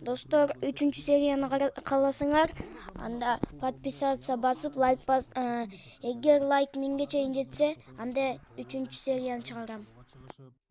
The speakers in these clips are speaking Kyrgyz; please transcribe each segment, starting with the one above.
Dostlar 3. seriyani kalasыңар. Анда подписаться басып, эгер лайк 1000ге чейин жетсе, анда 3. серияны чыгарам.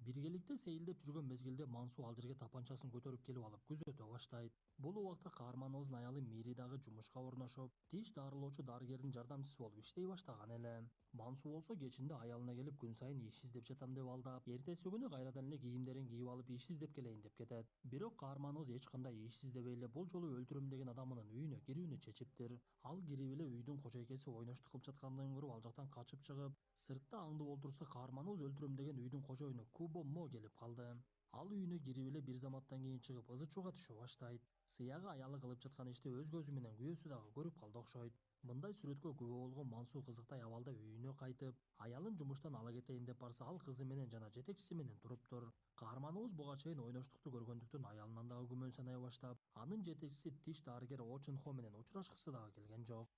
Биргеликте сейилдеп жүргөн мезгилде Мансу ал жерге тапанчасын көтөрүп келип алып күзөтө баштайт. Бул убакта каарманыбыздын аялы Мири дагы жумушка орношуп, тиш дарылоочу дарыгердин жардамчысы болуп иштей баштаган эле. Мансу болсо кечинде аялына келип күн сайын иш издеп жатам деп алдап, эртеси күнү кайрадан эле кийимдерин кийип алып иш издеп келейин деп кетет. Бирок каарманыбыз эч кандай иш издебей эле бул жолу өлтүрөм деген адамынын үйүнө кирүүнү чечиптир. Ал кирип эле үйдүн кожойкеси ойноштук кылып жаткандыгын көрүп, ал жактан качып чыгып, сыртта аңдып олтурса каарманыбыз өлтүрөм деген үйдүн кожоюну Кубо келип калды. Ал үйүнө кирип эле бир заматтан кийин чыгып ызы чууга түшө баштайт. Сыягы аялы кылып жаткан ишти өз көзү менен күйөөсү дагы көрүп калды окшойт. Мындай сүрөткө күбө болгон Мансу кызыктай абалда үйүнө кайтып, аялын жумуштан ала кетейин деп барса, ал кызы менен жана жетекчиси менен туруптур. Каарманыбыз буга чейин ойноштукту көргөндүктөн аялынан дагы күмөн санай баштап, анын жетекчиси тиш дарыгер О Чын Хо менен учурашкысы дагы келген жок.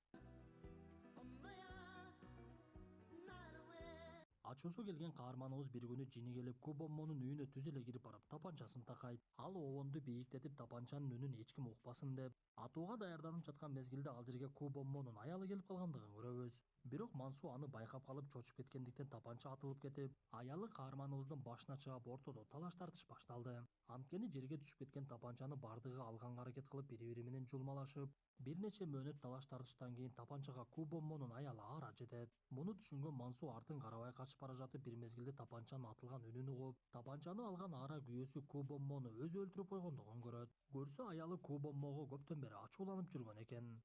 Ачуусу келген каарманыбыз бир күнү жини келип Кубоммонун үйүнө түз эле кирип барып тапанчасын такайт. Ал обонду бийиктетип тапанчанын үнүн эч ким укпасын деп, атууга даярданып жаткан мезгилде ал жерге Кубоммонун аялы келип калгандыгын көрөбүз. Бирок Мансу аны байкап калып чочуп кеткендиктен тапанча атылып кетип, аялы каарманыбыздын башына чаап ортодо талаш тартыш башталды. Анткени жерге түшүп кеткен тапанчаны бардыгы алганга аракет кылып бири-бири менен жулмалашып, бир нече мөөнөт талаш тартыштан кийин тапанчага Кубоммонун аялы ара жетет. Муну түшүнгөн Мансу артын карабай качып бара жатып бир мезгилде тапанчанын атылган үнүн угуп, тапанчаны алган ара күйөөсү Кубоммону өзү өлтүрүп койгондугун көрөт. Көрсө аялы Кубоммого көптөн бери ачууланып жүргөн экен.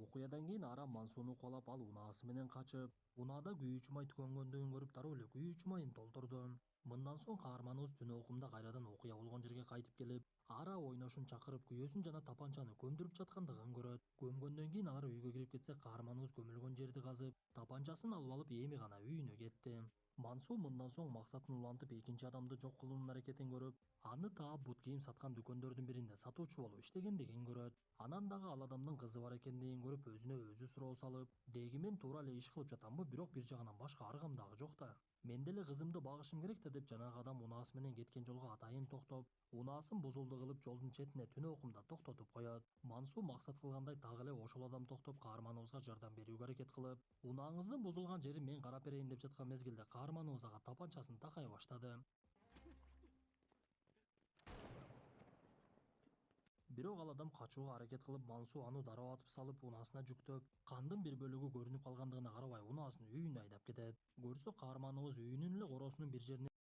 Окуядан кийин Ара Мансууну кубалап, ал унаасы менен качып, унаада күйүүчү май түгөнгөндүгүн көрүп дароо эле күйүүчү майын толтурду. Мындан соң каарманыбыз түн окумда кайрадан окуя болгон жерге кайтып келип, Ара ойношун чакырып, күйөөсүн жана тапанчаны көмдүрүп жаткандыгын көрөт. Көмгөндөн кийин алар үйгө кирип кетсе, каарманыбыз көмүлгөн жерди казып, тапанчасын алып алып эми гана үйүнө кетти. Мансуу мындан соң максатын улантып экинчи адамды жок кылуунун аракетин көрүп, аны таап бут кийим саткан дүкөндөрдүн биринде сатуучу болуп иштегендигин көрөт. Анан дагы ал адамдын кызы бар экендигин көрүп, өзүнө өзү суроо салып, деги мен туура эле иш кылып жатамбы, бирок бир жагынан башка аргам дагы жок да. Мен деле кызымды багышым керек да деп жанагы адам унаасы менен кеткен жолго атайын токтоп, унаасын бузулду кылып жолдун четине түн окумда токтотуп коет. Мансуу максат кылгандай так эле ошол адам токтоп каарманыбызга жардам берүүгө аракет кылып, унааңыздын бузулган жерин мен карап берейин деп жаткан мезгилде каарманыбыз ага тапанчасын такай баштады. Бирок ал адам качууга аракет кылып, Мансуу аны дароо атып салып, унаасына жүктөп, кандын бир бөлүгү көрүнүп калгандыгына карабай, унаасын үйүнө айдап кетет. Көрсө каарманыбыз үйүнүн эле короосунун бир жерине